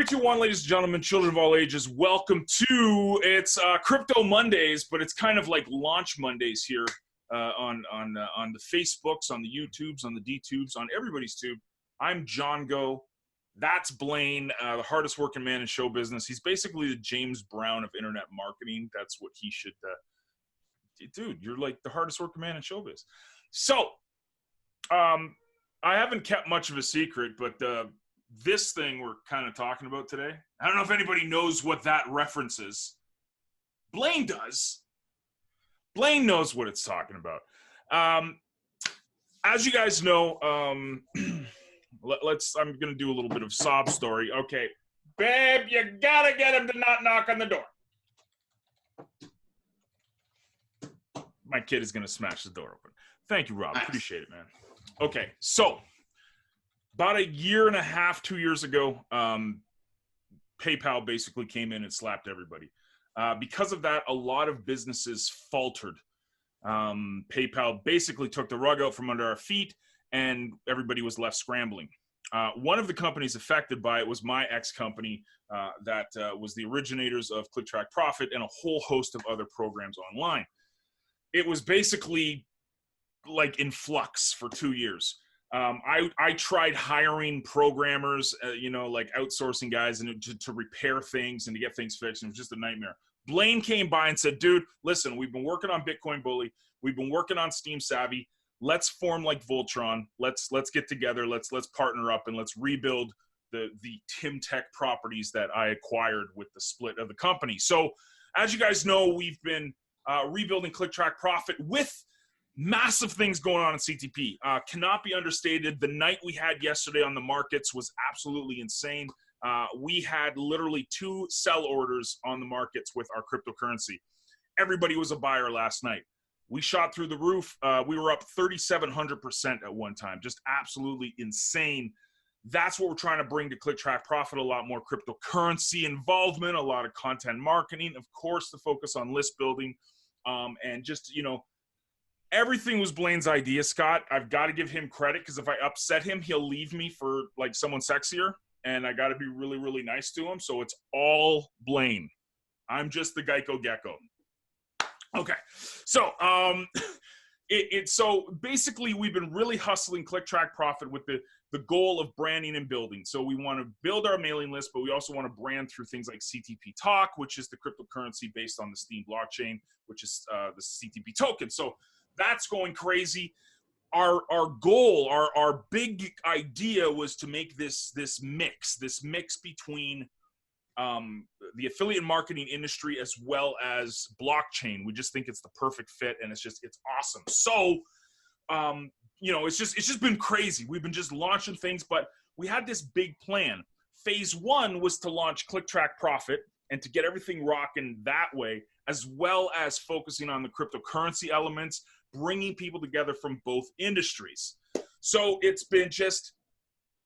3, 2, 1, ladies and gentlemen, children of all ages, welcome to Crypto Mondays, but it's kind of like launch Mondays here on the Facebooks, on the YouTubes, on the DTubes, on everybody's tube. I'm John Go. That's Blaine, the hardest working man in show business. He's basically the James Brown of internet marketing. That's what he should. Dude, you're like the hardest working man in showbiz. So, I haven't kept much of a secret, but this thing we're kind of talking about today, I don't know if anybody knows what that reference is. Blaine does. Blaine knows what it's talking about. As you guys know, I'm going to do a little bit of sob story. Okay, babe, you gotta get him to not knock on the door. My kid is going to smash the door open. Thank you, Rob. Nice. Appreciate it, man. Okay, so about a year and a half, 2 years ago, PayPal basically came in and slapped everybody. Because of that, a lot of businesses faltered. PayPal basically took the rug out from under our feet, and everybody was left scrambling. One of the companies affected by it was my ex-company that was the originators of Click Track Profit and a whole host of other programs online. It was basically like in flux for 2 years. I tried hiring programmers, like outsourcing guys and to repair things and to get things fixed. And it was just a nightmare. Blaine came by and said, dude, listen, we've been working on Bitcoin Bully. We've been working on Steam Savvy. Let's form like Voltron. Let's get together. Let's partner up and let's rebuild the TimTech properties that I acquired with the split of the company. So as you guys know, we've been rebuilding Click Track Profit with massive things going on in CTP. Cannot be understated. The night we had yesterday on the markets was absolutely insane. We had literally 2 sell orders on the markets with our cryptocurrency. Everybody was a buyer last night. We shot through the roof. We were up 3,700% at one time. Just absolutely insane. That's what we're trying to bring to Click Track Profit. A lot more cryptocurrency involvement, a lot of content marketing, of course, the focus on list building, and just, everything was Blaine's idea, Scott. I've got to give him credit because if I upset him, he'll leave me for like someone sexier, and I got to be really, really nice to him. So it's all Blaine. I'm just the Geico Gecko. Okay, so so basically we've been really hustling Click Track Profit with the goal of branding and building. So we want to build our mailing list, but we also want to brand through things like CTP Talk, which is the cryptocurrency based on the Steam blockchain, which is the CTP Token. So that's going crazy. Our goal, our big idea was to make this mix between the affiliate marketing industry as well as blockchain. We just think it's the perfect fit, and it's awesome. So, it's just been crazy. We've been just launching things, but we had this big plan. Phase 1 was to launch Click Track Profit and to get everything rocking that way, as well as focusing on the cryptocurrency elements, bringing people together from both industries. So it's been just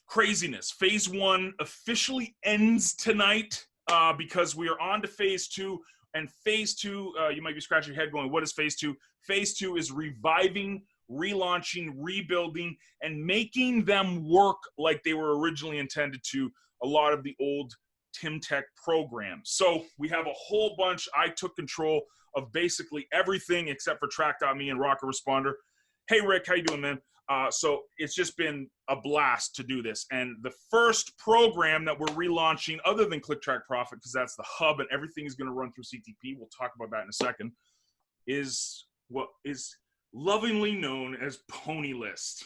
craziness. Phase 1 officially ends tonight because we are on to Phase 2. And Phase 2, you might be scratching your head going, what is Phase 2? Phase 2 is reviving, relaunching, rebuilding, and making them work like they were originally intended to, a lot of the old TimTech programs. So we have a whole bunch. I took control of basically everything except for Track.me and Rocket Responder. Hey, Rick, how you doing, man? So it's just been a blast to do this. And the first program that we're relaunching, other than Click Track Profit, because that's the hub and everything is going to run through CTP, we'll talk about that in a second, is what is lovingly known as Pony List.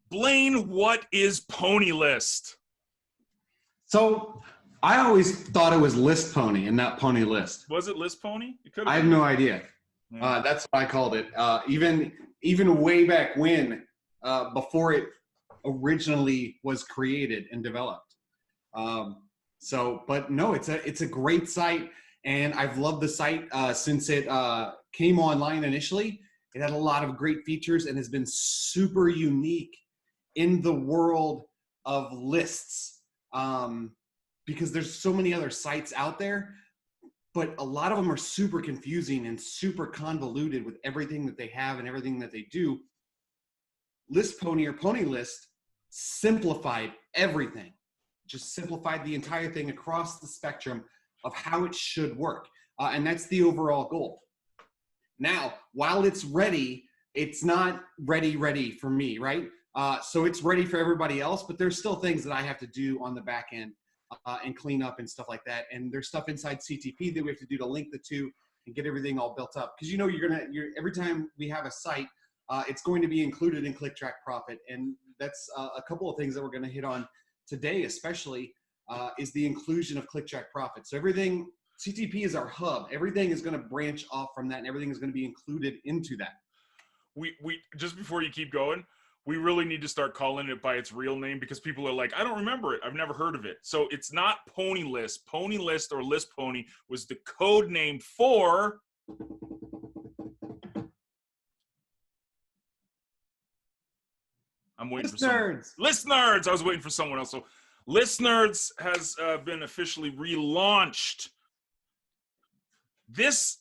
Blaine, what is Pony List? So I always thought it was List Pony and not Pony List. Was it List Pony? I have no idea. Yeah. That's what I called it. Even way back when, before it originally was created and developed. But no, it's a great site, and I've loved the site since it came online initially. It had a lot of great features and has been super unique in the world of lists, because there's so many other sites out there, but a lot of them are super confusing and super convoluted with everything that they have and everything that they do. List Pony or Pony List simplified everything. just simplified the entire thing across the spectrum of how it should work. And that's the overall goal. Now, while it's ready, it's not ready for me, right? So it's ready for everybody else, but there's still things that I have to do on the back end and clean up and stuff like that. And there's stuff inside CTP that we have to do to link the two and get everything all built up. Because every time we have a site, it's going to be included in ClickTrack Profit. And that's a couple of things that we're going to hit on today, especially is the inclusion of ClickTrack Profit. So everything, CTP is our hub. Everything is going to branch off from that, and everything is going to be included into that. We just before you keep going, we really need to start calling it by its real name, because people are like, I don't remember it. I've never heard of it. So it's not Pony List. Pony List or List Pony was the code name for I'm waiting for ListNerds. ListNerds. I was waiting for someone else. So ListNerds has been officially relaunched. This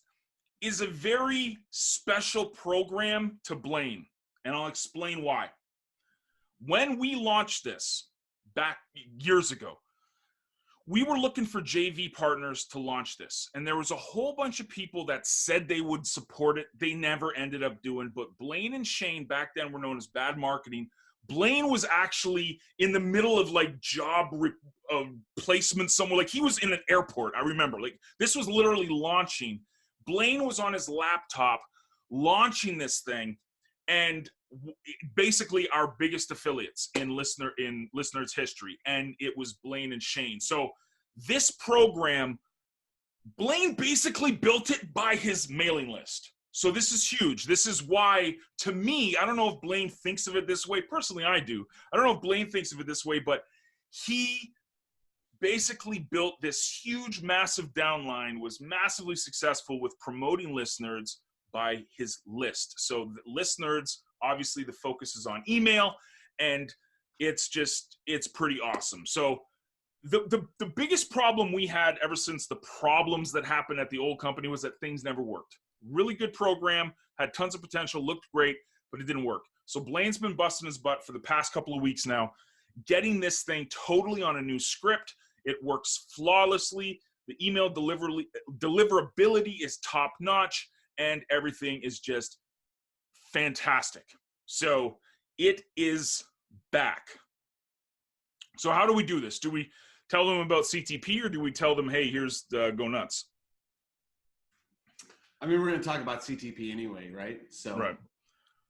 is a very special program to Blaine, and I'll explain why. When we launched this back years ago, we were looking for JV partners to launch this, and there was a whole bunch of people that said they would support it. They never ended up doing, but Blaine and Shane back then were known as Bad Marketing. Blaine was actually in the middle of like job placement somewhere. Like he was in an airport. I remember, like this was literally launching. Blaine was on his laptop launching this thing, and basically our biggest affiliates in ListNerds history, and it was Blaine and Shane. So this program, Blaine basically built it by his mailing list. So this is huge. This is why, to me, I don't know if Blaine thinks of it this way. Personally, I do. I don't know if Blaine thinks of it this way, but he basically built this huge, massive downline, was massively successful with promoting ListNerds by his list. So ListNerds, obviously the focus is on email, and it's pretty awesome. So the biggest problem we had ever since the problems that happened at the old company was that things never worked. Really good program, had tons of potential, looked great, but it didn't work. So Blaine's been busting his butt for the past couple of weeks now, getting this thing totally on a new script. It works flawlessly. The email deliverability is top notch, and everything is just fantastic. So it is back. So how do we do this? Do we tell them about CTP, or do we tell them, hey, here's the Go Nuts? I mean, we're going to talk about CTP anyway, right? So, right.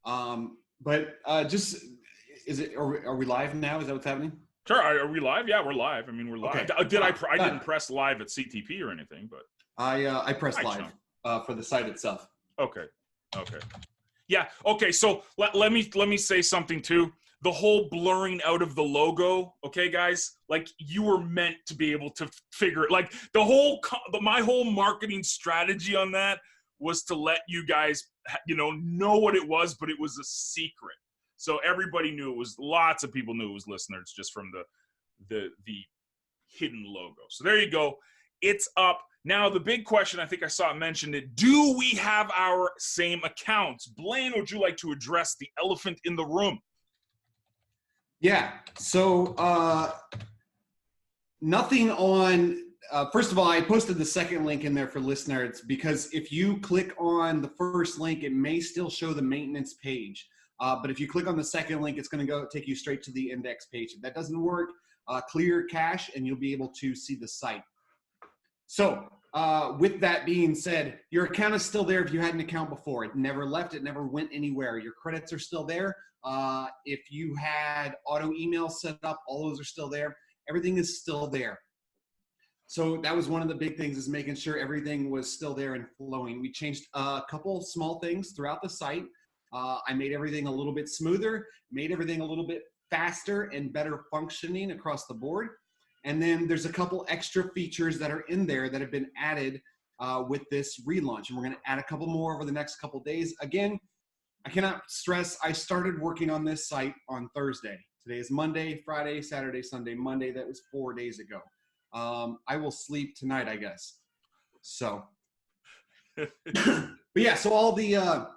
Are we live now? Is that what's happening? Sure. Are we live? Yeah, we're live. I mean, we're live. Okay. I didn't press live at CTP or anything, but I pressed live for the site itself. Okay. Yeah. Okay. So let me say something too. The whole blurring out of the logo. Okay, guys, like you were meant to be able to figure it. Like my whole marketing strategy on that was to let you guys, know what it was, but it was a secret. So everybody knew it was. Lots of people knew it was ListNerds just from the hidden logo. So there you go. It's up. Now, the big question, I think I saw it mentioned it, do we have our same accounts? Blaine, would you like to address the elephant in the room? Yeah, so nothing on, first of all, I posted the second link in there for ListNerds, because if you click on the first link, it may still show the maintenance page. But if you click on the second link, it's going to take you straight to the index page. If that doesn't work, clear cache and you'll be able to see the site. So with that being said, your account is still there if you had an account before. It never left. It never went anywhere. Your credits are still there. If you had auto email set up, all those are still there. Everything is still there. So that was one of the big things, is making sure everything was still there and flowing. We changed a couple small things throughout the site. I made everything a little bit smoother, made everything a little bit faster and better functioning across the board. And then there's a couple extra features that are in there that have been added with this relaunch. And we're going to add a couple more over the next couple days. Again, I cannot stress, I started working on this site on Thursday. Today is Monday, Friday, Saturday, Sunday, Monday. That was 4 days ago. I will sleep tonight, I guess. So, but yeah, so all the,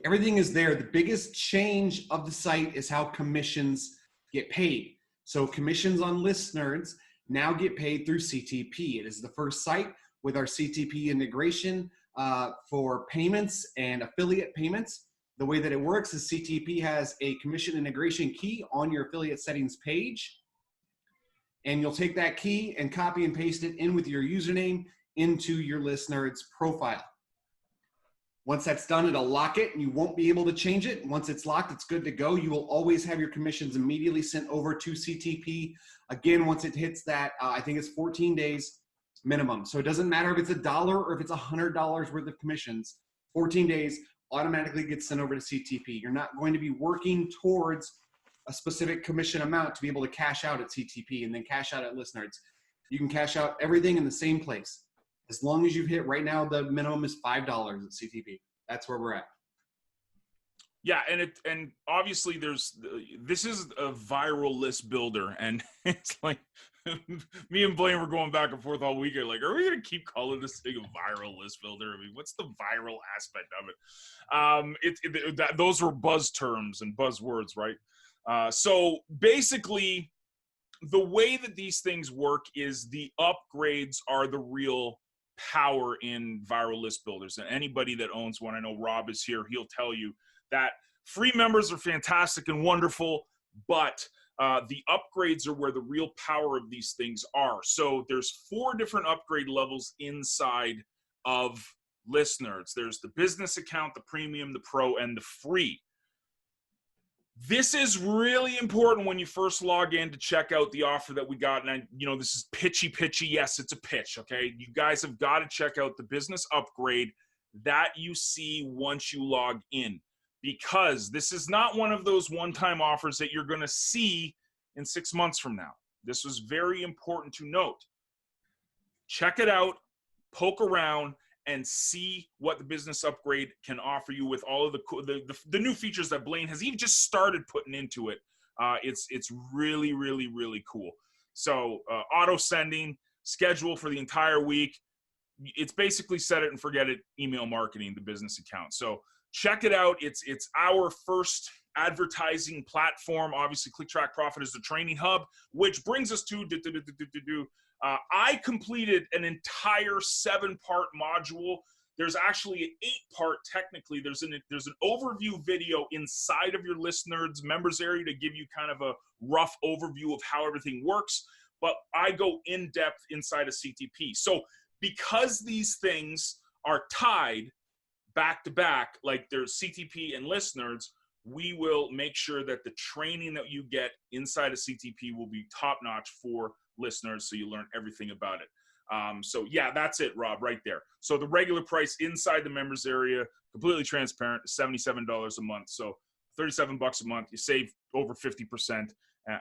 everything is there. The biggest change of the site is how commissions get paid. So commissions on ListNerds now get paid through CTP. It is the first site with our CTP integration for payments and affiliate payments. The way that it works is CTP has a commission integration key on your affiliate settings page, and you'll take that key and copy and paste it in with your username into your ListNerds profile. Once that's done, it'll lock it and you won't be able to change it. Once it's locked, it's good to go. You will always have your commissions immediately sent over to CTP. Again, once it hits that, I think it's 14 days minimum. So it doesn't matter if it's $1 or if it's $100 worth of commissions, 14 days automatically gets sent over to CTP. You're not going to be working towards a specific commission amount to be able to cash out at CTP and then cash out at ListNerds. You can cash out everything in the same place. As long as you've hit, right now, the minimum is $5 at CTP. That's where we're at. Yeah, and obviously this is a viral list builder, and it's like me and Blaine were going back and forth all weekend. Like, are we gonna keep calling this thing a viral list builder? I mean, what's the viral aspect of it? Those were buzz terms and buzzwords, right? So basically, the way that these things work is the upgrades are the real power in viral list builders. And anybody that owns one, I know Rob is here, he'll tell you that free members are fantastic and wonderful, but the upgrades are where the real power of these things are. So there's 4 different upgrade levels inside of ListNerds. There's the business account, the premium, the pro, and the free. This is really important when you first log in to check out the offer that we got. And this is pitchy. Yes, it's a pitch, okay? You guys have got to check out the business upgrade that you see once you log in, because this is not one of those one-time offers that you're going to see in 6 months from now. This was very important to note. Check it out, poke around, and see what the business upgrade can offer you with all of the new features that Blaine has even just started putting into it. It's really, really, really cool. So auto sending, schedule for the entire week. It's basically set it and forget it email marketing, the business account. So check it out. It's our first advertising platform. Obviously, Click Track Profit is the training hub, which brings us to I completed an entire 7-part module. There's actually an 8-part technically. There's an overview video inside of your ListNerds members area to give you kind of a rough overview of how everything works. But I go in depth inside of CTP. So because these things are tied back to back, like there's CTP and ListNerds, we will make sure that the training that you get inside of CTP will be top notch for ListNerds, so you learn everything about it. So yeah, that's it, Rob, right there. So the regular price inside the members area, completely transparent, $77 a month. So $37 a month, you save over 50%,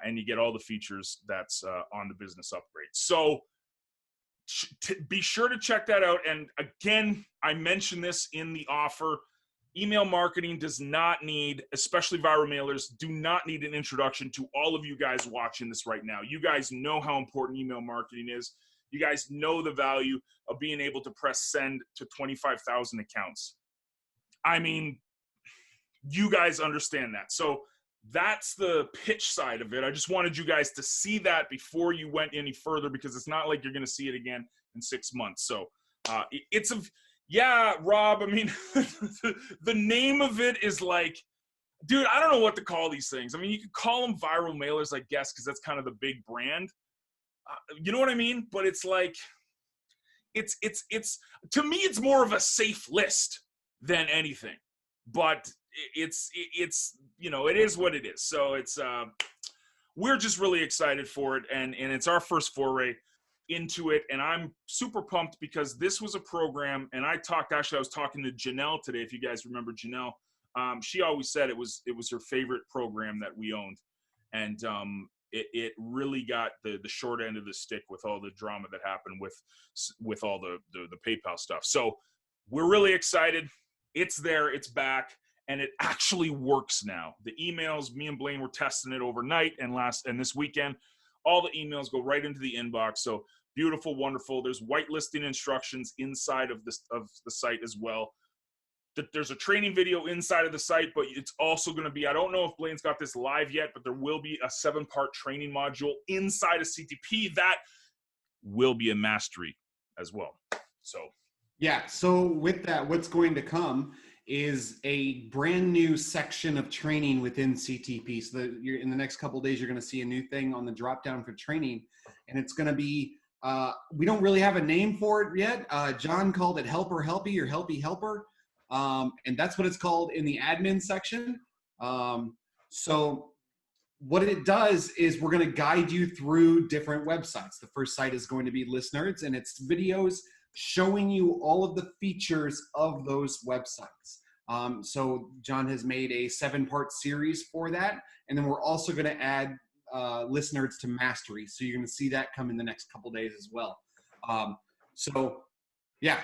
and you get all the features that's on the business upgrade. So be sure to check that out. And again, I mentioned this in the offer. Email marketing does not need, especially viral mailers, do not need an introduction to all of you guys watching this right now. You guys know how important email marketing is. You guys know the value of being able to press send to 25,000 accounts. I mean, you guys understand that. So that's the pitch side of it. I just wanted you guys to see that before you went any further, because it's not like you're going to see it again in 6 months. So yeah, Rob, I mean, the name of it is like, dude, I don't know what to call these things. I mean, you could call them viral mailers, I guess, because that's kind of the big brand. You know what I mean? But it's like, it's to me, it's more of a safe list than anything. But it's it is what it is. So it's we're just really excited for it, and it's our first foray into it, and I'm super pumped because this was a program, and I was talking to Janelle today, if you guys remember Janelle. She always said it was her favorite program that we owned, and it really got the short end of the stick with all the drama that happened with all the PayPal stuff. So we're really excited. It's there, it's back, and it actually works now. The emails, me and Blaine were testing it overnight and this weekend. All the emails go right into the inbox. So beautiful, wonderful. There's whitelisting instructions inside of the site as well. there's a training video inside of the site, but it's also going to be, I don't know if Blaine's got this live yet, but there will be a 7-part training module inside of CTP that will be a mastery as well. So yeah, so with that, what's going to come is a brand new section of training within CTP. So that you're, in the next couple of days, you're going to see a new thing on the drop down for training, and it's going to be, we don't really have a name for it yet. John called it Helper Helpy or Helpy Helper. And that's what it's called in the admin section. So what it does is we're going to guide you through different websites. The first site is going to be ListNerds, and it's videos showing you all of the features of those websites. So John has made a 7-part series for that. And then we're also going to add ListNerds to Mastery. So you're going to see that come in the next couple days as well. So yeah.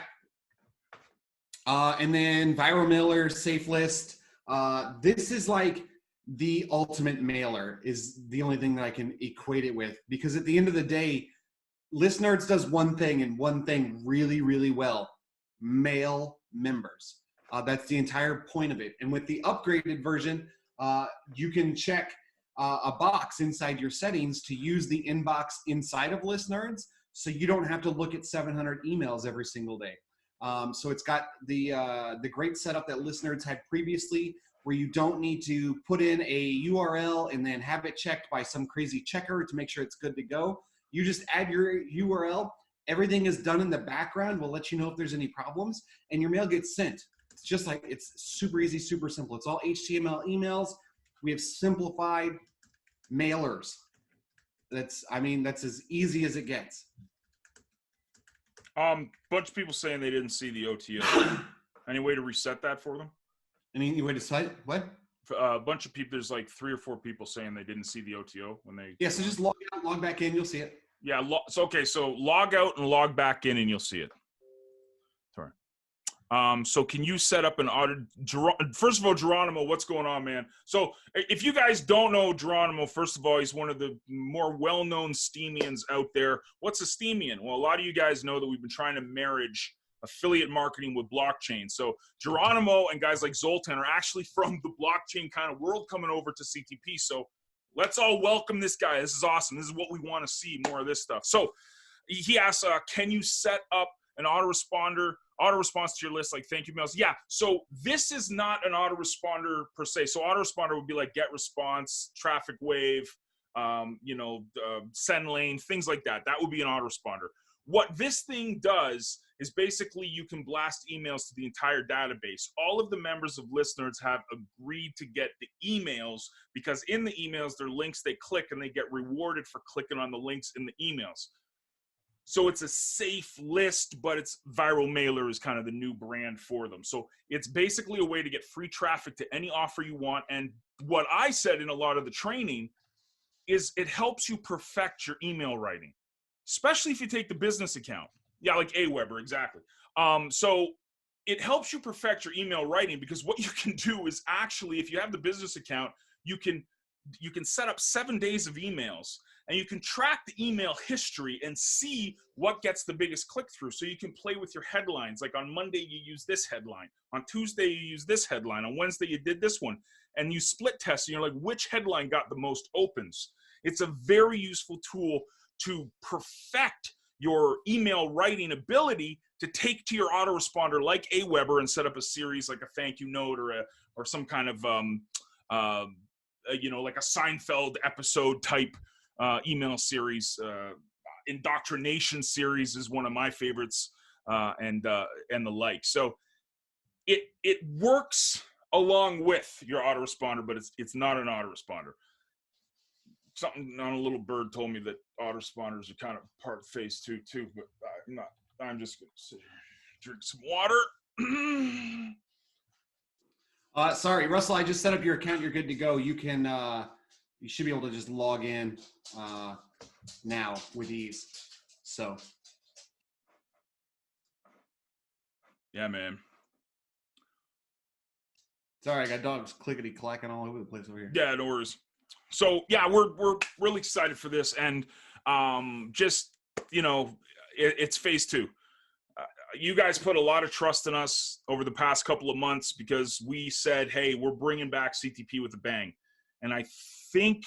And then viral mailer, safe list. This is like the ultimate mailer is the only thing that I can equate it with, because at the end of the day, ListNerds does one thing and one thing really, really well: mail members. That's the entire point of it. And with the upgraded version, you can check a box inside your settings to use the inbox inside of ListNerds, so you don't have to look at 700 emails every single day. So it's got the great setup that ListNerds had previously, where you don't need to put in a URL and then have it checked by some crazy checker to make sure it's good to go. You just add your URL. Everything is done in the background. We'll let you know if there's any problems, and your mail gets sent. It's just like, it's super easy, super simple. It's all HTML emails. We have simplified mailers. That's as easy as it gets. Bunch of people saying they didn't see the OTO. Any way to reset that for them? Any way to cite what? A bunch of people. There's like 3 or 4 people saying they didn't see the OTO when they. Yeah, so just log out, log back in. You'll see it. Yeah, so okay, so log out and log back in, and you'll see it. Sorry. So can you set up an audit? First of all, Geronimo, what's going on, man? So if you guys don't know Geronimo, first of all, he's one of the more well-known Steamians out there. What's a Steamian? Well, a lot of you guys know that we've been trying to marriage affiliate marketing with blockchain. So Geronimo and guys like Zoltan are actually from the blockchain kind of world coming over to CTP. So let's all welcome this guy. This is awesome. This is what we want to see, more of this stuff. So he asks, can you set up an auto-response to your list, like thank you mails? Yeah, so this is not an autoresponder per se. So autoresponder would be like get response, traffic wave, send lane, things like that. That would be an autoresponder. What this thing does is basically you can blast emails to the entire database. All of the members of ListNerds have agreed to get the emails, because in the emails, they're links they click and they get rewarded for clicking on the links in the emails. So it's a safe list, but it's viral mailer is kind of the new brand for them. So it's basically a way to get free traffic to any offer you want. And what I said in a lot of the training is it helps you perfect your email writing, especially if you take the business account. Yeah, like Aweber, exactly. So it helps you perfect your email writing, because what you can do is actually, if you have the business account, you can set up 7 days of emails, and you can track the email history and see what gets the biggest click through. So you can play with your headlines. Like on Monday, you use this headline. On Tuesday, you use this headline. On Wednesday, you did this one. And you split test, and you're like, which headline got the most opens? It's a very useful tool to perfect your email writing ability to take to your autoresponder like Aweber and set up a series like a thank you note or some kind of like a Seinfeld episode type email series. Indoctrination series is one of my favorites, and the like. So it works along with your autoresponder, but it's not an autoresponder. Something on a little bird told me that autoresponders are kind of part of phase 2 too, but I'm just gonna sit here, drink some water. Sorry, Russell, I just set up your account. You're good to go. You can, you should be able to just log in now with ease. So. Yeah, man. Sorry, I got dogs clickety clacking all over the place over here. Yeah, no worries. So yeah, we're really excited for this, and it's phase 2. you guys put a lot of trust in us over the past couple of months because we said, hey, we're bringing back CTP with a bang. And I think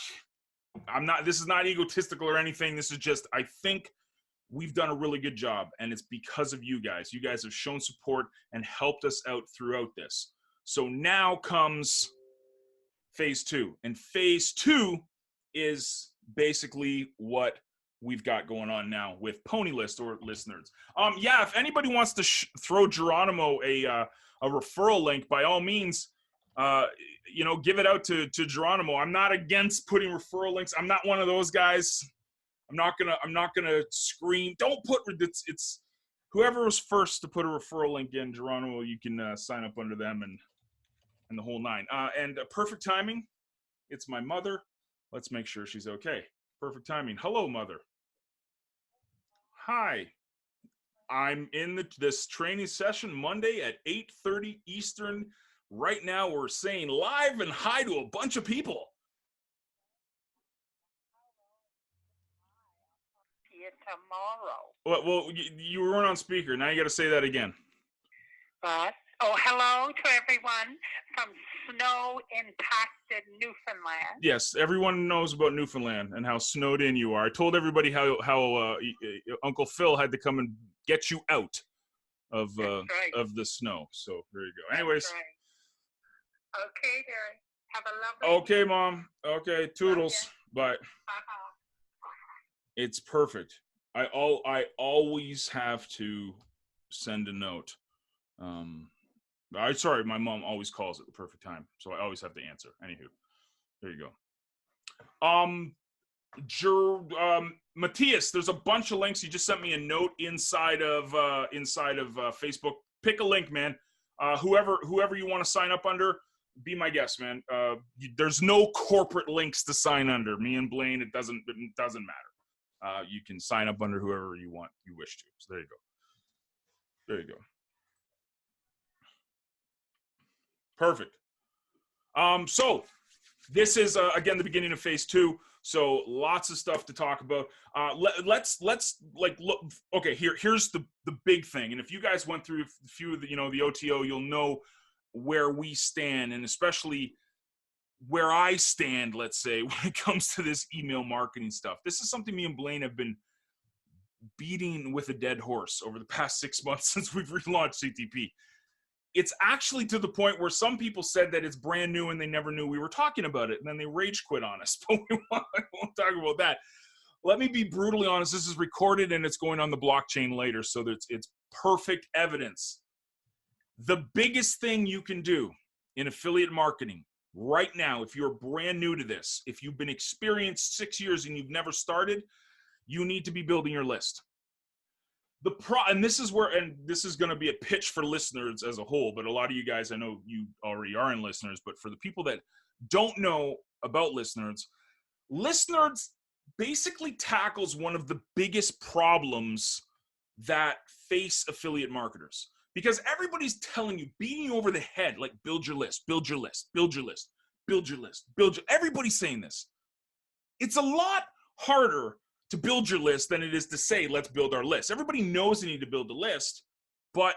this is not egotistical or anything. This is just, I think we've done a really good job, and it's because of you guys. You guys have shown support and helped us out throughout this. So now comes phase 2, and phase 2 is basically what we've got going on now with PonyList or ListNerds. Yeah, if anybody wants to throw Geronimo a referral link, by all means, you know, give it out to Geronimo. I'm not against putting referral links. I'm not one of those guys. I'm not gonna scream. Don't put it's whoever was first to put a referral link in, Geronimo. You can sign up under them and the whole nine. And perfect timing. It's my mother. Let's make sure she's okay. Perfect timing. Hello, mother. Hi. I'm in this training session Monday at 8:30 Eastern. Right now, we're saying live and hi to a bunch of people. See you tomorrow. Well, you weren't on speaker. Now you got to say that again. But hello to everyone from snow-impacted Newfoundland. Yes, everyone knows about Newfoundland and how snowed in you are. I told everybody how Uncle Phil had to come and get you out of the snow. So there you go. Anyways. That's right. Okay, dear. Have a lovely Okay, Mom. Okay, toodles. Bye. It's perfect. I always have to send a note. Sorry, my mom always calls at the perfect time, so I always have to answer. Anywho, there you go. Matthias, there's a bunch of links. You just sent me a note inside of Facebook. Pick a link, man. Whoever you want to sign up under, be my guest, man. There's no corporate links to sign under. Me and Blaine, it doesn't matter. You can sign up under whoever you wish to. So there you go. There you go. Perfect. So this is again the beginning of phase 2. So lots of stuff to talk about. Let's like look. Okay, here's the big thing. And if you guys went through a few of the the OTO, you'll know where we stand, and especially where I stand. Let's say when it comes to this email marketing stuff. This is something me and Blaine have been beating with a dead horse over the past 6 months since we've relaunched CTP. It's actually to the point where some people said that it's brand new and they never knew we were talking about it, and then they rage quit on us. But we won't talk about that. Let me be brutally honest. This is recorded and it's going on the blockchain later, so that it's perfect evidence. The biggest thing you can do in affiliate marketing right now, if you're brand new to this, if you've been experienced 6 years and you've never started, you need to be building your list. And this is going to be a pitch for ListNerds as a whole, but a lot of you guys, I know you already are in ListNerds, but for the people that don't know about ListNerds basically tackles one of the biggest problems that face affiliate marketers. Because everybody's telling you, beating you over the head, like build your list, build your list, build your list, build your list, everybody's saying this. It's a lot harder to build your list than it is to say, let's build our list. Everybody knows they need to build a list, but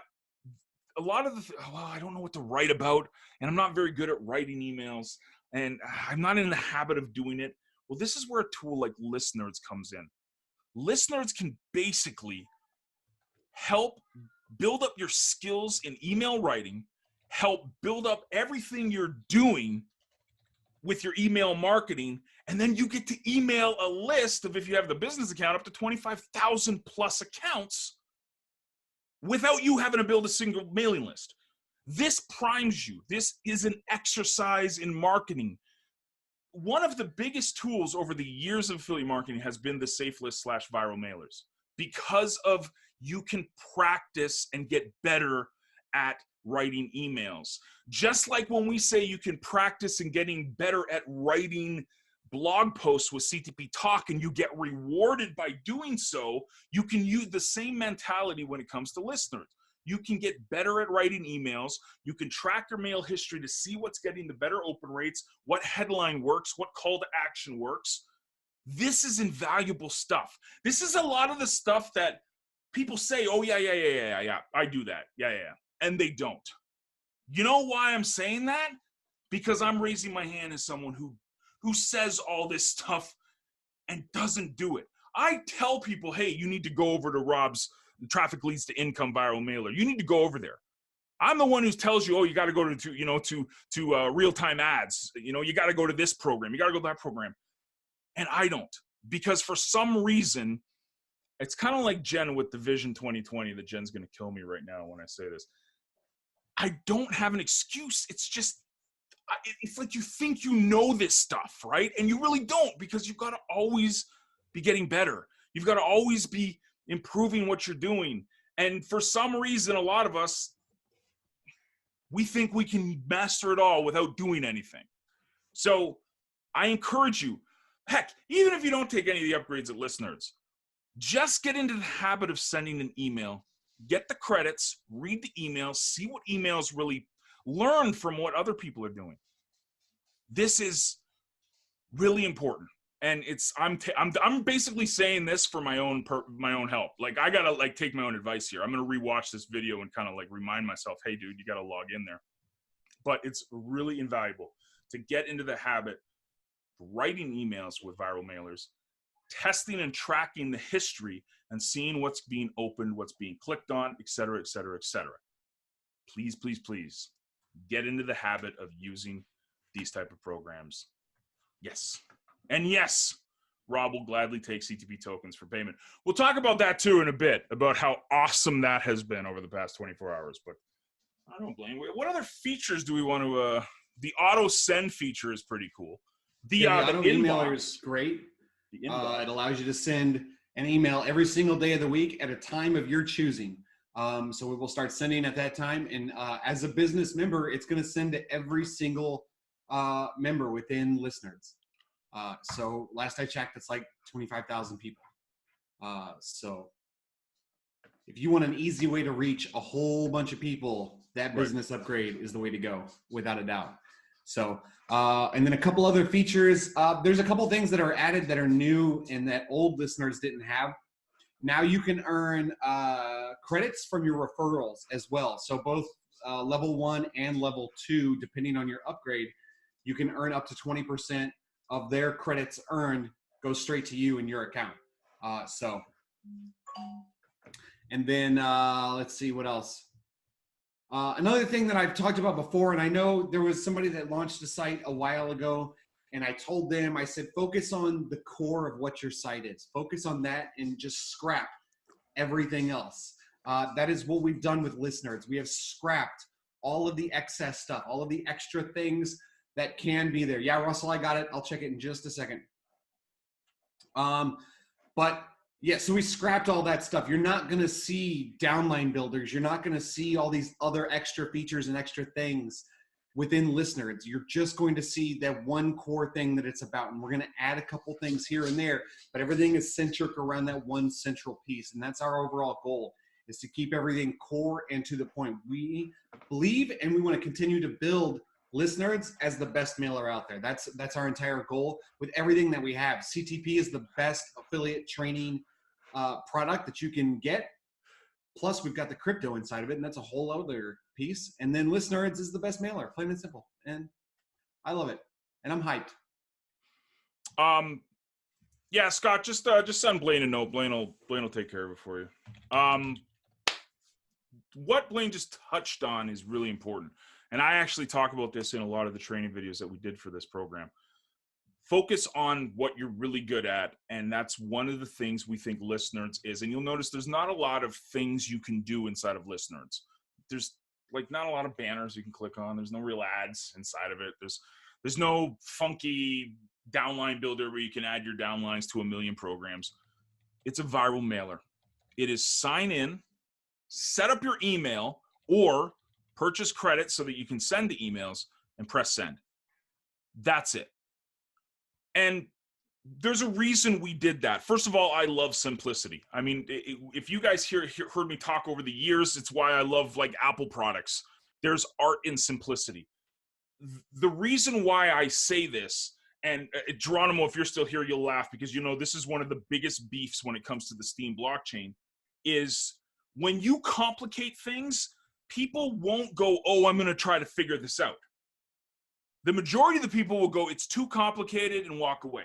a lot of I don't know what to write about, and I'm not very good at writing emails, and I'm not in the habit of doing it. Well, this is where a tool like ListNerds comes in. ListNerds can basically help build up your skills in email writing, help build up everything you're doing with your email marketing, and then you get to email a list of, if you have the business account, up to 25,000 plus accounts without you having to build a single mailing list. This primes you. This is an exercise in marketing. One of the biggest tools over the years of affiliate marketing has been the safe list / viral mailers, because of you can practice and get better at writing emails. Just like when we say you can practice and getting better at writing blog posts with CTP Token, you get rewarded by doing so, you can use the same mentality when it comes to ListNerds. You can get better at writing emails. You can track your mail history to see what's getting the better open rates, what headline works, what call to action works. This is invaluable stuff. This is a lot of the stuff that people say, oh, yeah, I do that. Yeah. And they don't. You know why I'm saying that? Because I'm raising my hand as someone who says all this stuff and doesn't do it. I tell people, hey, you need to go over to Rob's Traffic Leads to Income viral mailer. You need to go over there. I'm the one who tells you, oh, you got to go to real-time ads. You got to go to this program. You got to go to that program. And I don't, because for some reason, it's kind of like Jen with the Vision 2020 that Jen's going to kill me right now when I say this. I don't have an excuse. It's just, it's like you think you know this stuff, right? And you really don't, because you've got to always be getting better. You've got to always be improving what you're doing. And for some reason, a lot of us, we think we can master it all without doing anything. So I encourage you, heck, even if you don't take any of the upgrades at ListNerds, just get into the habit of sending an email, get the credits, read the emails, see what emails really learn from what other people are doing. This is really important. And I'm basically saying this for my own help. Like, I gotta take my own advice here. I'm gonna rewatch this video and kind of remind myself, hey dude, you gotta log in there. But it's really invaluable to get into the habit of writing emails with viral mailers, testing and tracking the history and seeing what's being opened, what's being clicked on, et cetera, et cetera, et cetera. Please, please, please get into the habit of using these type of programs. Yes. And yes, Rob will gladly take CTP tokens for payment. We'll talk about that too in a bit, about how awesome that has been over the past 24 hours. But I don't blame you. What other features do we want to, the auto send feature is pretty cool. The auto emailer is great. It allows you to send an email every single day of the week at a time of your choosing. So we will start sending at that time. And as a business member, it's going to send to every single member within ListNerds. So last I checked, it's like 25,000 people. So if you want an easy way to reach a whole bunch of people, that business upgrade is the way to go, without a doubt. So, and then a couple other features. There's a couple things that are added that are new and that old ListNerds didn't have. Now you can earn credits from your referrals as well. So both level 1 and level 2, depending on your upgrade, you can earn up to 20% of their credits earned go straight to you in your account. And then let's see what else. Another thing that I've talked about before, and I know there was somebody that launched a site a while ago, and I told them, I said, focus on the core of what your site is. Focus on that and just scrap everything else. That is what we've done with ListNerds. We have scrapped all of the excess stuff, all of the extra things that can be there. Yeah, Russell, I got it. I'll check it in just a second. But yeah, so we scrapped all that stuff. You're not going to see downline builders. You're not going to see all these other extra features and extra things within ListNerds. You're just going to see that one core thing that it's about. And we're going to add a couple things here and there, but everything is centric around that one central piece. And that's our overall goal, is to keep everything core and to the point. We believe, and we want to continue to build ListNerds as the best mailer out there. That's our entire goal with everything that we have. CTP is the best affiliate training product that you can get. Plus, we've got the crypto inside of it, and that's a whole other piece. And then ListNerds is the best mailer, plain and simple. And I love it, and I'm hyped. Yeah, Scott, just send Blaine a note. Blaine will take care of it for you. What Blaine just touched on is really important. And I actually talk about this in a lot of the training videos that we did for this program. Focus on what you're really good at. And that's one of the things we think ListNerds is. And you'll notice there's not a lot of things you can do inside of ListNerds. There's not a lot of banners you can click on. There's no real ads inside of it. There's no funky downline builder where you can add your downlines to 1 million programs. It's a viral mailer. It is sign in, set up your email, or purchase credits so that you can send the emails and press send. That's it. And there's a reason we did that. First of all, I love simplicity. I mean, if you guys heard me talk over the years, it's why I love Apple products. There's art in simplicity. The reason why I say this, and Geronimo, if you're still here, you'll laugh, because this is one of the biggest beefs when it comes to the Steam blockchain, is when you complicate things, people won't go, oh, I'm going to try to figure this out. The majority of the people will go, it's too complicated, and walk away.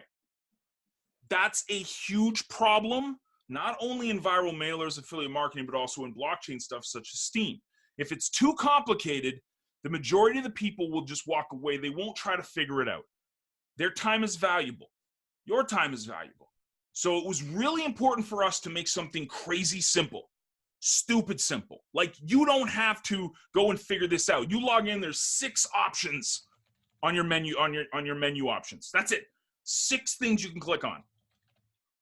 That's a huge problem, not only in viral mailers, affiliate marketing, but also in blockchain stuff such as Steam. If it's too complicated, the majority of the people will just walk away. They won't try to figure it out. Their time is valuable. Your time is valuable. So it was really important for us to make something crazy simple, stupid simple. Like, you don't have to go and figure this out. You log in, there's 6 options on your menu, on your menu options. That's it. 6 things you can click on.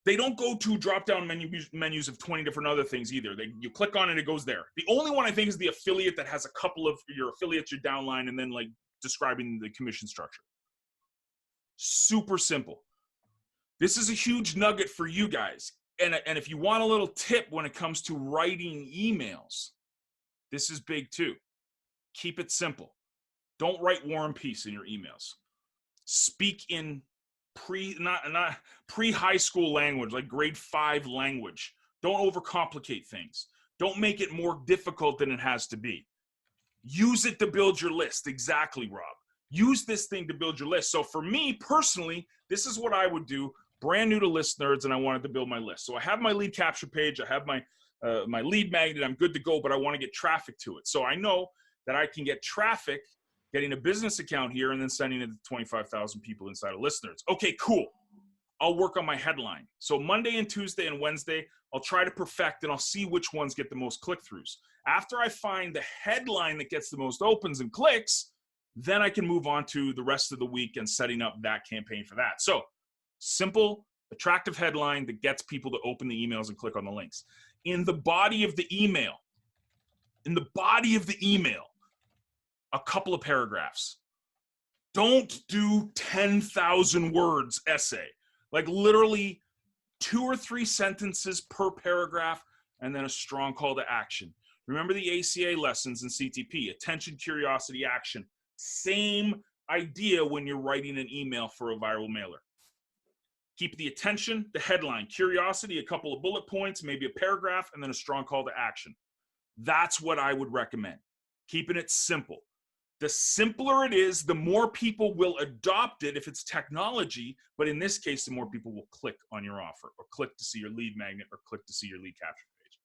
They don't go to drop-down menus of 20 different other things either. You click on it, it goes there. The only one I think is the affiliate that has a couple of your affiliates, your downline, and then like describing the commission structure. Super simple. This is a huge nugget for you guys. And if you want a little tip when it comes to writing emails, this is big too. Keep it simple. Don't write War and Peace in your emails. Speak in pre-high school language, like grade 5 language. Don't overcomplicate things. Don't make it more difficult than it has to be. Use it to build your list. Exactly, Rob. Use this thing to build your list. So for me personally, this is what I would do. Brand new to ListNerds, and I wanted to build my list. So I have my lead capture page. I have my my lead magnet. I'm good to go, but I want to get traffic to it. So I know that I can get traffic getting a business account here and then sending it to 25,000 people inside of ListNerds. Okay, cool. I'll work on my headline. So Monday and Tuesday and Wednesday, I'll try to perfect, and I'll see which ones get the most click-throughs. After I find the headline that gets the most opens and clicks, then I can move on to the rest of the week and setting up that campaign for that. So simple, attractive headline that gets people to open the emails and click on the links. In the body of the email, a couple of paragraphs. Don't do 10,000 words essay. Like literally 2 or 3 sentences per paragraph, and then a strong call to action. Remember the ACA lessons in CTP, attention, curiosity, action. Same idea when you're writing an email for a viral mailer. Keep the attention, the headline, curiosity, a couple of bullet points, maybe a paragraph, and then a strong call to action. That's what I would recommend. Keeping it simple. The simpler it is, the more people will adopt it if it's technology, but in this case, the more people will click on your offer or click to see your lead magnet or click to see your lead capture page.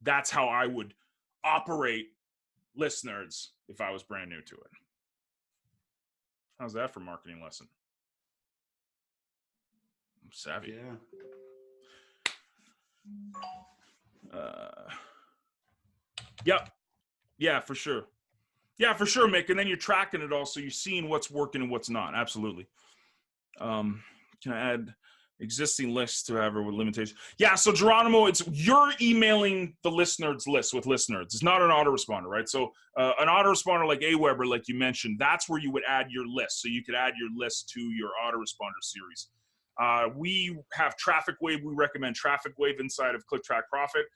That's how I would operate ListNerds if I was brand new to it. How's that for marketing lesson? I'm savvy. Yeah. Yep. Yeah, for sure. Yeah, for sure, Mick. And then you're tracking it all, so you're seeing what's working and what's not. Absolutely. Can I add existing lists to have with limitations? Yeah, so Geronimo, you're emailing the ListNerds list with ListNerds. It's not an autoresponder, right? So an autoresponder like Aweber, like you mentioned, that's where you would add your list. So you could add your list to your autoresponder series. We have Traffic Wave. We recommend Traffic Wave inside of Click Track Profit.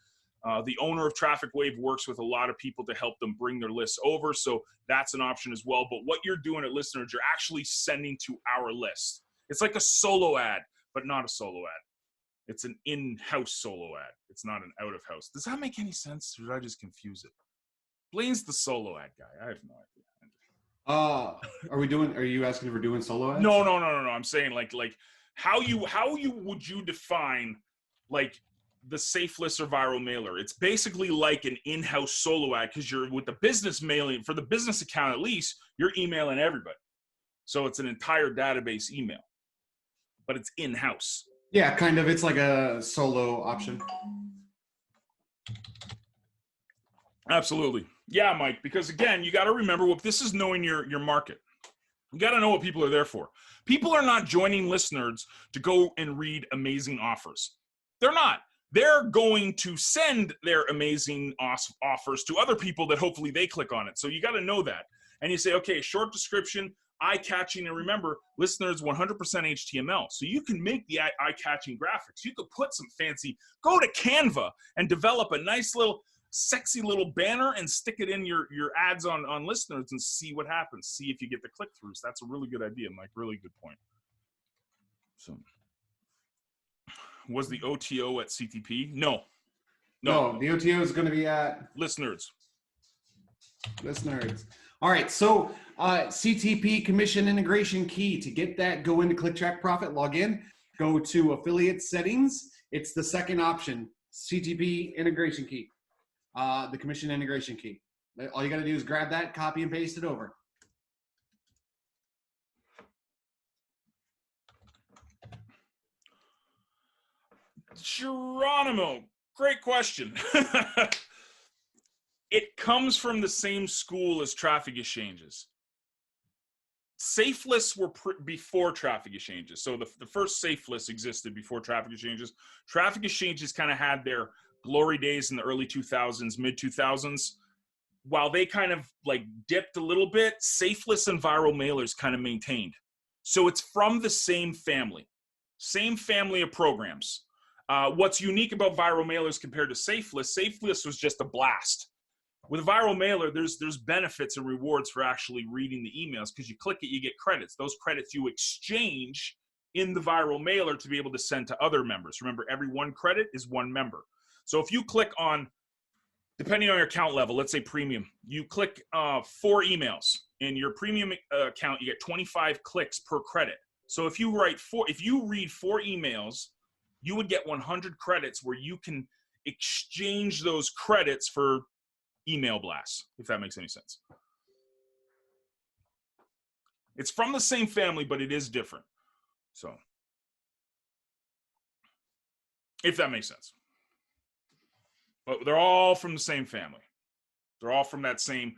The owner of Traffic Wave works with a lot of people to help them bring their lists over, so that's an option as well. But what you're doing at ListNerds, you're actually sending to our list. It's like a solo ad, but not a solo ad. It's an in-house solo ad. It's not an out-of-house. Does that make any sense, or did I just confuse it? Blaine's the solo ad guy. I have no idea. Are you asking if we're doing solo ads? No. I'm saying like how would you define like the safe list or viral mailer? It's basically like an in-house solo ad, because you're with the business mailing for the business account, at least you're emailing everybody. So it's an entire database email, but it's in-house. Yeah, kind of. It's like a solo option. Absolutely. Yeah, Mike, because again, you got to remember what this is, knowing your market. You got to know what people are there for. People are not joining ListNerds to go and read amazing offers. They're not. They're going to send their amazing offers to other people that hopefully they click on it. So you got to know that. And you say, okay, short description, eye-catching, and remember, ListNerds 100% HTML. So you can make the eye-catching graphics. You could put some fancy, go to Canva and develop a nice little, sexy little banner and stick it in your ads on ListNerds and see what happens. See if you get the click-throughs. That's a really good idea, Mike. Really good point. So, was the OTO at CTP? No, No, the OTO is going to be at ListNerds. ListNerds. All right, so CTP commission integration key. To get that, go into Click Track Profit, log in, go to affiliate settings. It's the second option, CTP integration key, the commission integration key. All you got to do is grab that, copy and paste it over. Geronimo, great question. It comes from the same school as traffic exchanges. Safe lists were before traffic exchanges. So the first safe list existed before traffic exchanges. Traffic exchanges kind of had their glory days in the early 2000s, mid 2000s. While they kind of like dipped a little bit, safe lists and viral mailers kind of maintained. So it's from the same family of programs. What's unique about viral mailers compared to safe lists was just a blast. With a viral mailer, there's benefits and rewards for actually reading the emails, because you click it, you get credits. Those credits you exchange in the viral mailer to be able to send to other members. Remember, every one credit is one member. So if you click on, depending on your account level, let's say premium, you click 4 emails. In your premium account, you get 25 clicks per credit. So if you read 4 emails, you would get 100 credits where you can exchange those credits for email blasts, if that makes any sense. It's from the same family, but it is different. So, if that makes sense. But they're all from the same family. They're all from that same,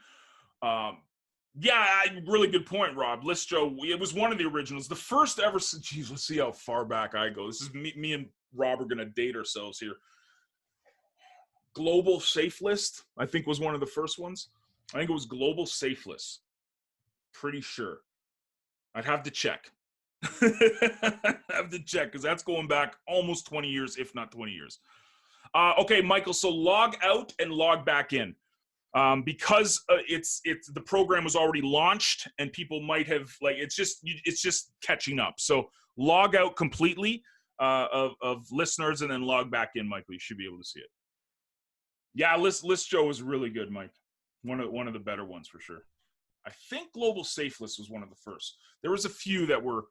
really good point, Rob. ListJoe, it was one of the originals. The first ever, geez, let's see how far back I go. This is me and Rob are going to date ourselves here. Global Safe List, I think, was one of the first ones. I think it was Global Safe List. Pretty sure. I'd have to check. Because that's going back almost 20 years, if not 20 years. Okay, Michael, so log out and log back in. Because it's the program was already launched and people might have, like, it's just catching up. So log out completely of ListNerds and then log back in, Michael. You should be able to see it. Yeah, ListJoe was really good, Mike. One of the better ones for sure. I think Global Safe List was one of the first. There was a few that were,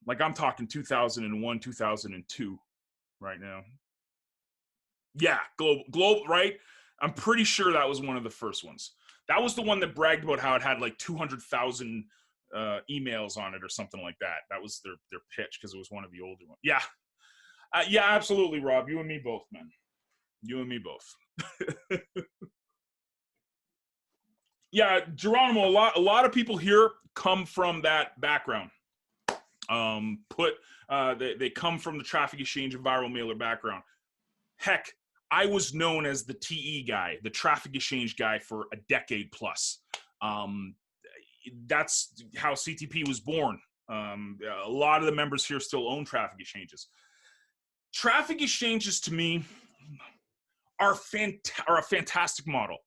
like, I'm talking 2001, 2002 right now. Yeah, global, right? I'm pretty sure that was one of the first ones. That was the one that bragged about how it had like 200,000 emails on it or something like that. That was their pitch, because it was one of the older ones. Yeah. Yeah, absolutely, Rob. You and me both, man. You and me both. Yeah, Geronimo, a lot of people here come from that background. They come from the traffic exchange and viral mailer background. Heck, I was known as the TE guy, the traffic exchange guy, for a decade plus. That's how CTP was born. A lot of the members here still own traffic exchanges. Traffic exchanges, to me, are a fantastic model.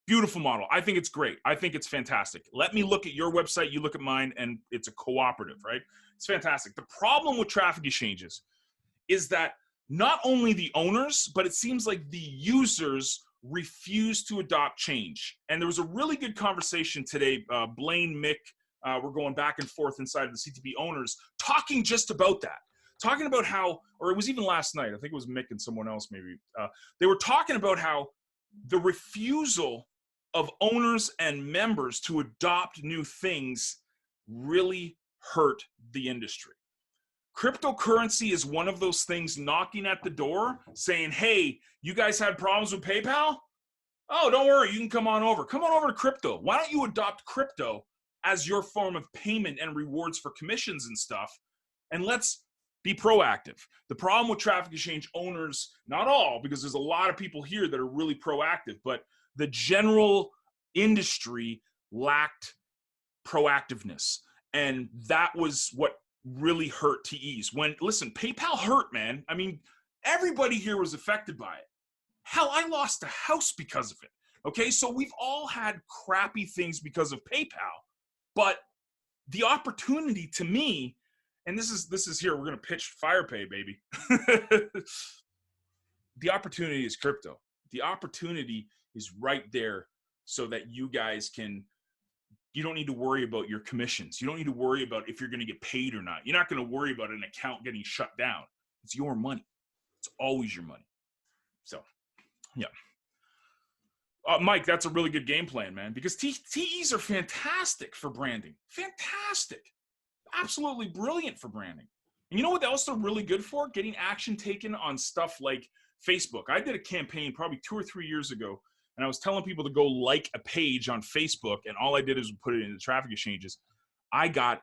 Beautiful model. I think it's great. I think it's fantastic. Let me look at your website, you look at mine, and it's a cooperative, right? It's fantastic. The problem with traffic exchanges is that not only the owners, but it seems like the users refuse to adopt change. And there was a really good conversation today. Blaine, Mick, we're going back and forth inside of the CTP owners, talking just about that. Talking about how, or it was even last night, I think it was Mick and someone else maybe. They were talking about how the refusal of owners and members to adopt new things really hurt the industry. Cryptocurrency is one of those things knocking at the door saying, hey, you guys had problems with PayPal? Oh, don't worry, you can come on over. Come on over to crypto. Why don't you adopt crypto as your form of payment and rewards for commissions and stuff? And let's be proactive. The problem with traffic exchange owners, not all, because there's a lot of people here that are really proactive, but the general industry lacked proactiveness. And that was what really hurt TEs. Listen, PayPal hurt, man. I mean, everybody here was affected by it. Hell, I lost a house because of it. Okay, so we've all had crappy things because of PayPal, but the opportunity to me, and this is here, we're gonna pitch Fire-Pay, baby. the opportunity is crypto. The opportunity is right there so that you guys you don't need to worry about your commissions. You don't need to worry about if you're going to get paid or not. You're not going to worry about an account getting shut down. It's your money. It's always your money. So, yeah. Mike, that's a really good game plan, man, because TEs are fantastic for branding. Fantastic. Absolutely brilliant for branding. And you know what else they're really good for? Getting action taken on stuff like Facebook. I did a campaign probably 2 or 3 years ago, and I was telling people to go like a page on Facebook, and all I did is put it into traffic exchanges. I got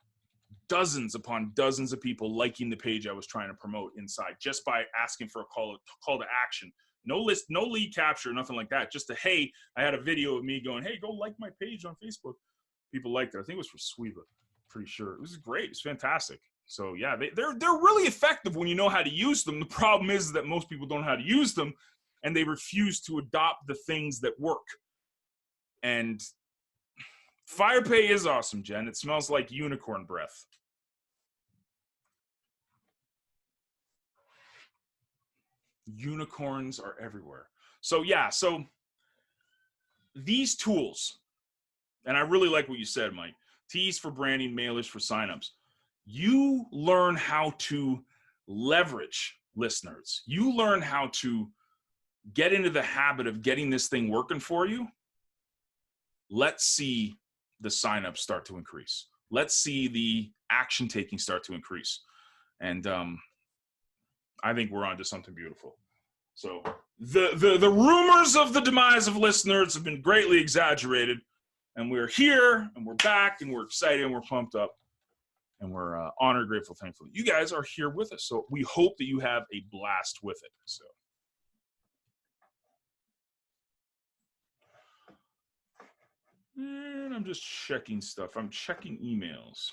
dozens upon dozens of people liking the page I was trying to promote inside just by asking for a call to action. No list, no lead capture, nothing like that. Just hey, I had a video of me going, hey, go like my page on Facebook. People liked it. I think it was for Sweeva, pretty sure. It was great. It's fantastic. So yeah, they're really effective when you know how to use them. The problem is that most people don't know how to use them, and they refuse to adopt the things that work. And Fire-Pay is awesome, Jen. It smells like unicorn breath. Unicorns are everywhere. So yeah, so these tools, and I really like what you said, Mike. Tees for branding, mailers for signups. You learn how to leverage ListNerds. You learn how to get into the habit of getting this thing working for you. Let's see the signups start to increase. Let's see the action taking start to increase. And I think we're onto something beautiful. So the rumors of the demise of ListNerds have been greatly exaggerated, and we're here, and we're back, and we're excited, and we're pumped up, and we're honored, grateful, thankful. You guys are here with us, so we hope that you have a blast with it. So. And I'm just checking stuff. I'm checking emails.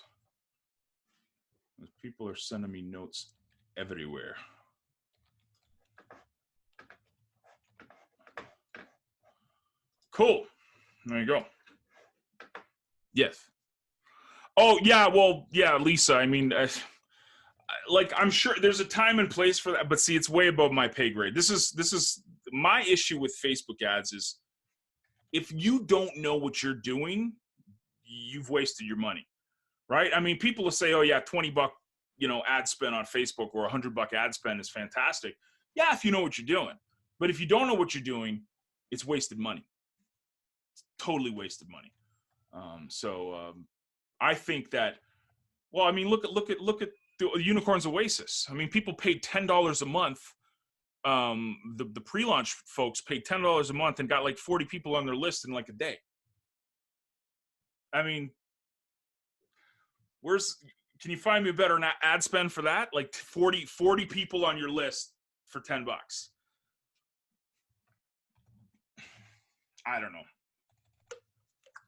People are sending me notes everywhere. Cool. There you go. Yes. Oh, yeah. Well, yeah, Lisa. I mean, like, I'm sure there's a time and place for that, but see, it's way above my pay grade. This is my issue with Facebook ads is if you don't know what you're doing, you've wasted your money, right? I mean, people will say, oh yeah, $20, ad spend on Facebook or $100 ad spend is fantastic. Yeah, if you know what you're doing. But if you don't know what you're doing, it's wasted money. It's totally wasted money. I think that, well, I mean, look at the Unicorns Oasis. I mean, people paid $10 a month. The pre-launch folks paid $10 a month and got like 40 people on their list in like a day. I mean, can you find me a better ad spend for that? Like 40 people on your list for $10. I don't know.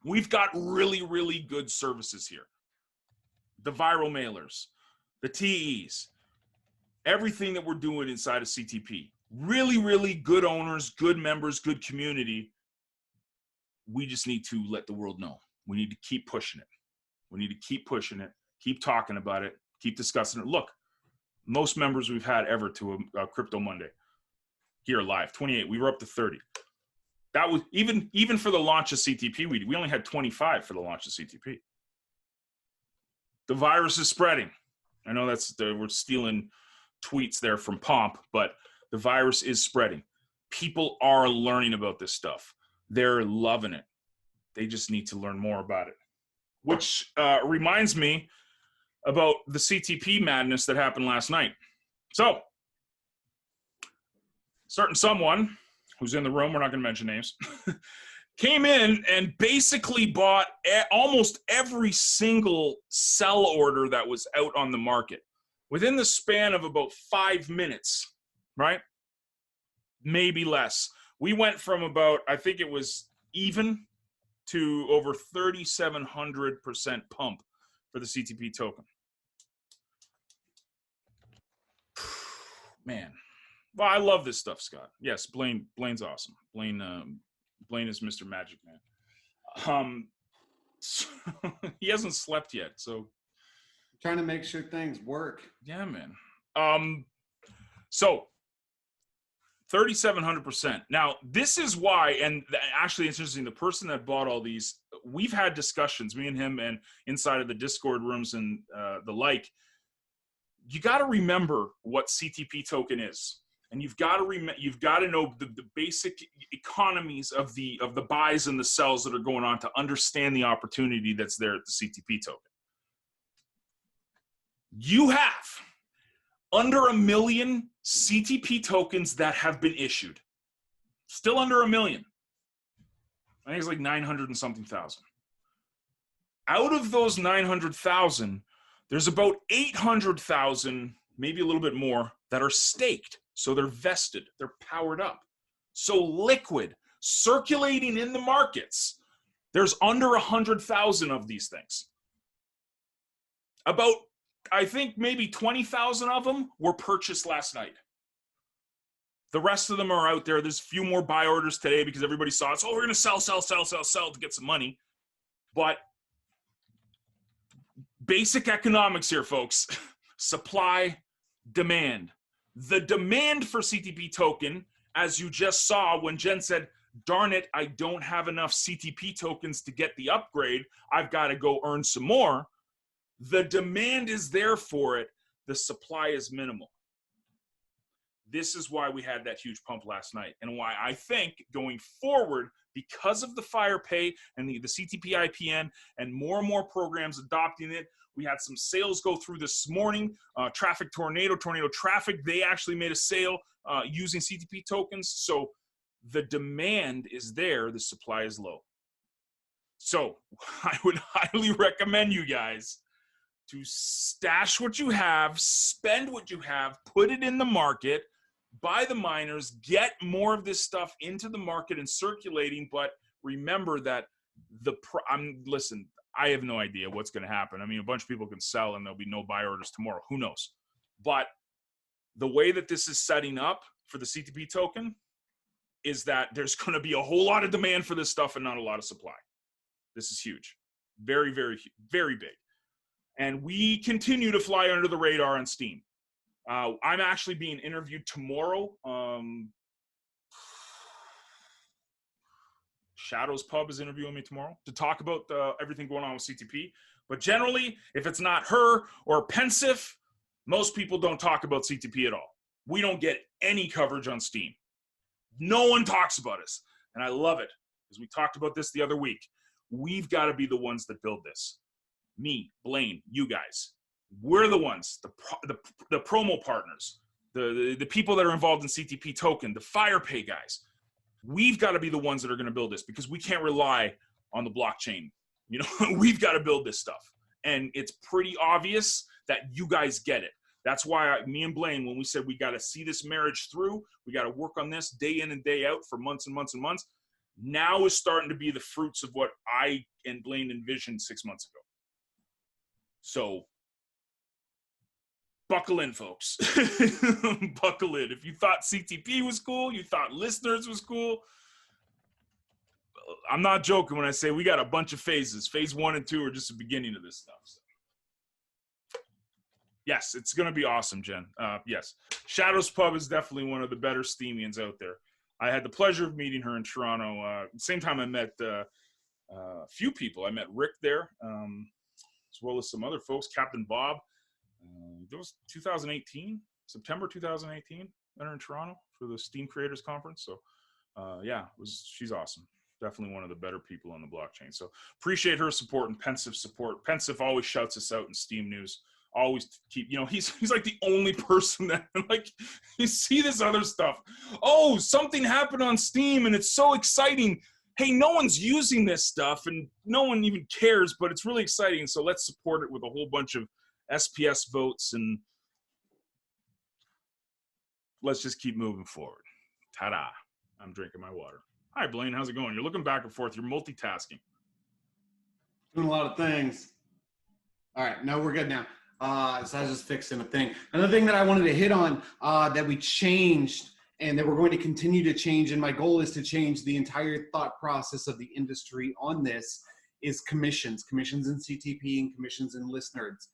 We've got really, really good services here. The viral mailers, the TEs, everything that we're doing inside of CTP. Really, really good owners, good members, good community. We just need to let the world know. We need to keep pushing it. We need to keep pushing it, keep talking about it, keep discussing it. Look, most members we've had ever to a Crypto Monday here live, 28. We were up to 30. That was even for the launch of CTP, we only had 25 for the launch of CTP. The virus is spreading. I know we're stealing tweets there from Pomp, but the virus is spreading. People are learning about this stuff. They're loving it. They just need to learn more about it. Which reminds me about the CTP madness that happened last night. So, certain someone who's in the room, we're not going to mention names, came in and basically bought almost every single sell order that was out on the market within the span of about 5 minutes, right? Maybe less. We went from about, I think it was even, to over 3,700% pump for the CTP token. Man. Well, I love this stuff, Scott. Yes, Blaine's awesome. Blaine is Mr. Magic Man. So, he hasn't slept yet, so trying to make sure things work. Yeah, man. So 3,700%. Now, this is why, and actually it's interesting, the person that bought all these, we've had discussions, me and him, and inside of the Discord rooms and the like. You got to remember what CTP token is. And you've got to know the basic economies of the buys and the sells that are going on to understand the opportunity that's there at the CTP token. You have under 1 million CTP tokens that have been issued. Still under 1 million. I think it's like 900 and something thousand. Out of those 900,000, there's about 800,000, maybe a little bit more, that are staked. So they're vested, they're powered up. So liquid, circulating in the markets. There's under 100,000 of these things. About, I think maybe 20,000 of them were purchased last night. The rest of them are out there. There's a few more buy orders today because everybody saw it. So, we're going to sell to get some money. But basic economics here, folks. Supply, demand. The demand for CTP token, as you just saw when Jen said, darn it, I don't have enough CTP tokens to get the upgrade. I've got to go earn some more. The demand is there for it. The supply is minimal. This is why we had that huge pump last night, and why I think going forward, because of the Fire-Pay and the CTP IPN and more programs adopting it, we had some sales go through this morning. Tornado Traffic, they actually made a sale using CTP tokens. So the demand is there, the supply is low. So I would highly recommend you guys to stash what you have, spend what you have, put it in the market, buy the miners, get more of this stuff into the market and circulating. But remember that listen, I have no idea what's going to happen. I mean, a bunch of people can sell and there'll be no buy orders tomorrow. Who knows? But the way that this is setting up for the CTP token is that there's going to be a whole lot of demand for this stuff and not a lot of supply. This is huge. Very, very, very big. And we continue to fly under the radar on Steam. I'm actually being interviewed tomorrow. Shadows Pub is interviewing me tomorrow to talk about everything going on with CTP. But generally, if it's not her or Pensive, most people don't talk about CTP at all. We don't get any coverage on Steam. No one talks about us. And I love it, because we talked about this the other week. We've got to be the ones that build this. Me, Blaine, you guys. We're the ones, the promo partners, the people that are involved in CTP token, the Fire-Pay guys. We've got to be the ones that are going to build this, because we can't rely on the blockchain. You know, we've got to build this stuff. And it's pretty obvious that you guys get it. That's why me and Blaine, when we said we got to see this marriage through, we got to work on this day in and day out for months and months and months. Now is starting to be the fruits of what I and Blaine envisioned 6 months ago. So buckle in, folks. Buckle in. If you thought CTP was cool, you thought ListNerds was cool, I'm not joking when I say we got a bunch of phases. Phase 1 and 2 are just the beginning of this stuff. So. Yes, it's going to be awesome, Jen. Yes. Shadows Pub is definitely one of the better Steamians out there. I had the pleasure of meeting her in Toronto. Same time I met a few people. I met Rick there, as well as some other folks, Captain Bob. It was 2018, September 2018, met her in Toronto for the Steam Creators Conference. So, yeah, she's awesome. Definitely one of the better people on the blockchain. So appreciate her support and Pensive support. Pensive always shouts us out in Steam news. Always keep, you know, he's like the only person that, like, you see this other stuff. Oh, something happened on Steam and it's so exciting. Hey, no one's using this stuff and no one even cares, but it's really exciting. So let's support it with a whole bunch of SPS votes and let's just keep moving forward. Ta-da. I'm drinking my water. Hi, Blaine. How's it going? You're looking back and forth. You're multitasking. Doing a lot of things. All right. No, we're good now. So I was just fixing a thing. Another thing that I wanted to hit on that we changed and that we're going to continue to change, and my goal is to change the entire thought process of the industry on this, is commissions. Commissions in CTP and commissions in ListNerds.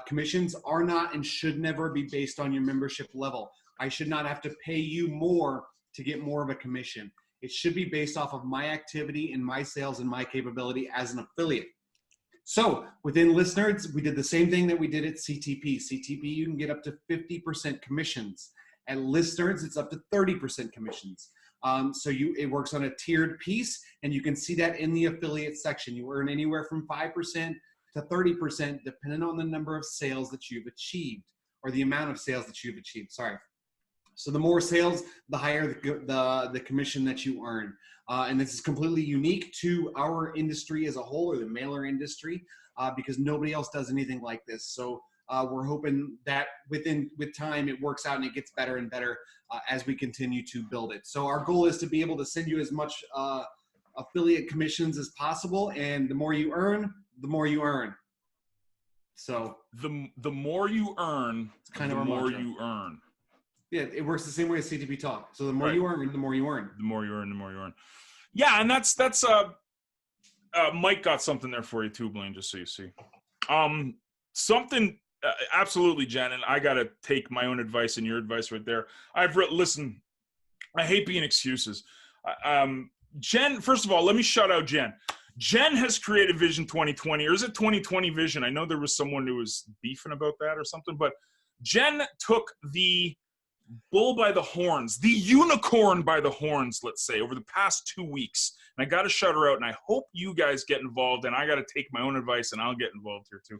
Commissions are not and should never be based on your membership level. I should not have to pay you more to get more of a commission. It should be based off of my activity and my sales and my capability as an affiliate. So within ListNerds, we did the same thing that we did at CTP. CTP, you can get up to 50% commissions. At ListNerds, it's up to 30% commissions. So it works on a tiered piece, and you can see that in the affiliate section. You earn anywhere from 5% to 30%, depending on the number of sales that you've achieved, or the amount of sales that you've achieved, sorry. So the more sales, the higher the commission that you earn. And this is completely unique to our industry as a whole, or the mailer industry, because nobody else does anything like this. So we're hoping that with time it works out and it gets better and better as we continue to build it. So our goal is to be able to send you as much affiliate commissions as possible, and the more you earn, the more you earn. So the more you earn, it's kind of the more mantra. you earn. Yeah, it works the same way as CTP Talk. So the more you earn, the more you earn. The more you earn, the more you earn. Yeah, and that's Mike got something there for you too, Blaine, just so you see. Something absolutely, Jen, and I got to take my own advice and your advice right there. Listen, I hate being excuses. Jen, first of all, let me shout out Jen. Jen has created Vision 2020, or is it 2020 Vision? I know there was someone who was beefing about that or something, but Jen took the bull by the horns, the unicorn by the horns, let's say, over the past 2 weeks. And I got to shout her out, and I hope you guys get involved, and I got to take my own advice, and I'll get involved here too.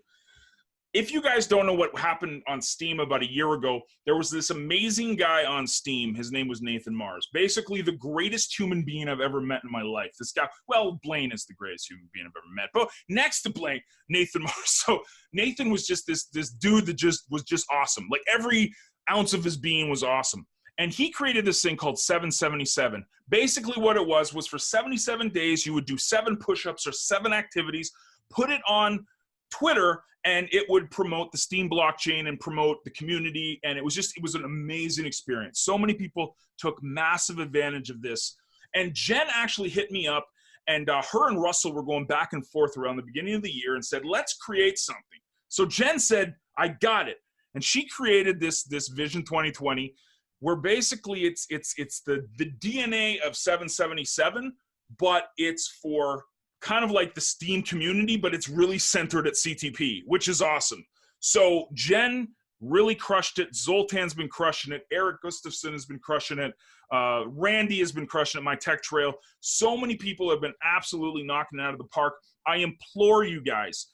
If you guys don't know what happened on Steam about a year ago, there was this amazing guy on Steam. His name was Nathan Mars. Basically, the greatest human being I've ever met in my life. This guy, well, Blaine is the greatest human being I've ever met. But next to Blaine, Nathan Mars. So Nathan was just this dude that was just awesome. Like every ounce of his being was awesome. And he created this thing called 777. Basically what it was for 77 days, you would do 7 push-ups or 7 activities, put it on Twitter, and it would promote the Steam blockchain and promote the community. And it was an amazing experience. So many people took massive advantage of this. And Jen actually hit me up, and her and Russell were going back and forth around the beginning of the year and said, let's create something. So Jen said, I got it. And she created this Vision 2020, where basically it's the DNA of 777, but it's for kind of like the Steam community, but it's really centered at CTP, which is awesome. So Jen really crushed it. Zoltan's been crushing it. Eric Gustafson has been crushing it. Randy has been crushing it, my tech trail. So many people have been absolutely knocking it out of the park. I implore you guys,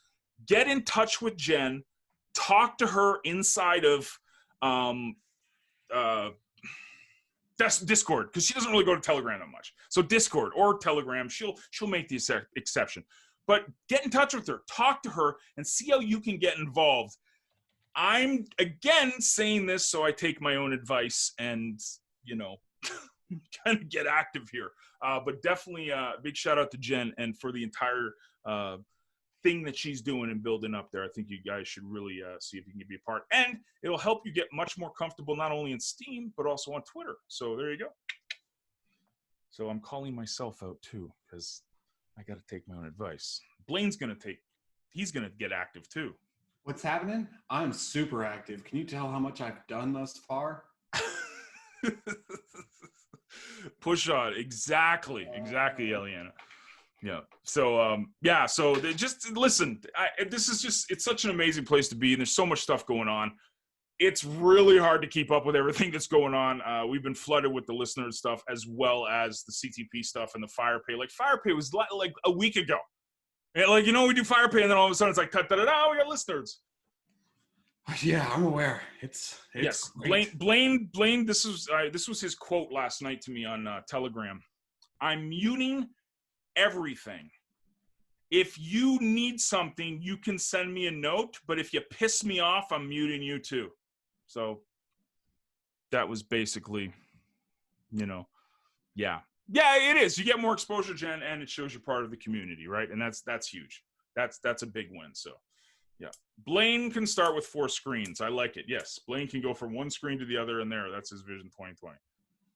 get in touch with Jen. Talk to her inside of Discord, because she doesn't really go to Telegram that much. So Discord or Telegram, she'll make the exception. But get in touch with her, talk to her, and see how you can get involved. I'm again saying this so I take my own advice and kind of get active here. But definitely a big shout out to Jen and for the entire thing that she's doing and building up there. I think you guys should really see if you can be a part, and it'll help you get much more comfortable not only in Steam but also on Twitter. So there you go. So I'm calling myself out too, because I got to take my own advice. Blaine's he's gonna get active too. What's happening? I'm super active. Can you tell how much I've done thus far? Push on. Exactly, Eliana. Yeah. So, so they just listen. It's such an amazing place to be, and there's so much stuff going on. It's really hard to keep up with everything that's going on. We've been flooded with the ListNerds stuff as well as the CTP stuff and the Fire-Pay. Like Fire-Pay was like a week ago. And we do Fire-Pay, and then all of a sudden it's like, we got ListNerds. Yeah, I'm aware. It's yes. Great. Blaine. This was his quote last night to me on Telegram. I'm muting everything. If you need something, you can send me a note, but if you piss me off, I'm muting you too. So that was basically, yeah, it is. You get more exposure, Jen, and it shows you're part of the community, right? And that's huge. That's a big win. So yeah, Blaine can start with 4 screens. I like it. Yes, Blaine can go from one screen to the other, and that's his Vision 2020.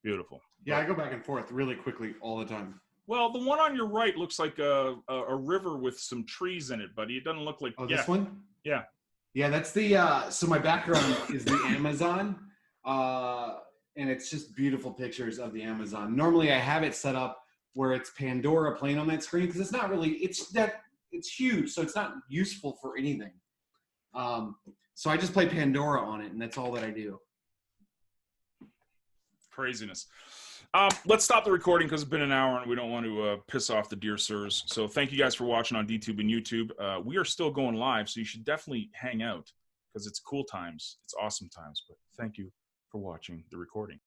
Beautiful. Yeah, I go back and forth really quickly all the time. Well, the one on your right looks like a river with some trees in it, buddy. It doesn't look like... Oh, this one? Yeah. Yeah, that's the... so my background is the Amazon. and it's just beautiful pictures of the Amazon. Normally I have it set up where it's Pandora playing on that screen because it's not really, it's huge, so it's not useful for anything. So I just play Pandora on it, and that's all that I do. Craziness. Let's stop the recording because it's been an hour and we don't want to piss off the dear sirs. So thank you guys for watching on DTube and YouTube. We are still going live, so you should definitely hang out because it's cool times. It's awesome times. But thank you for watching the recording.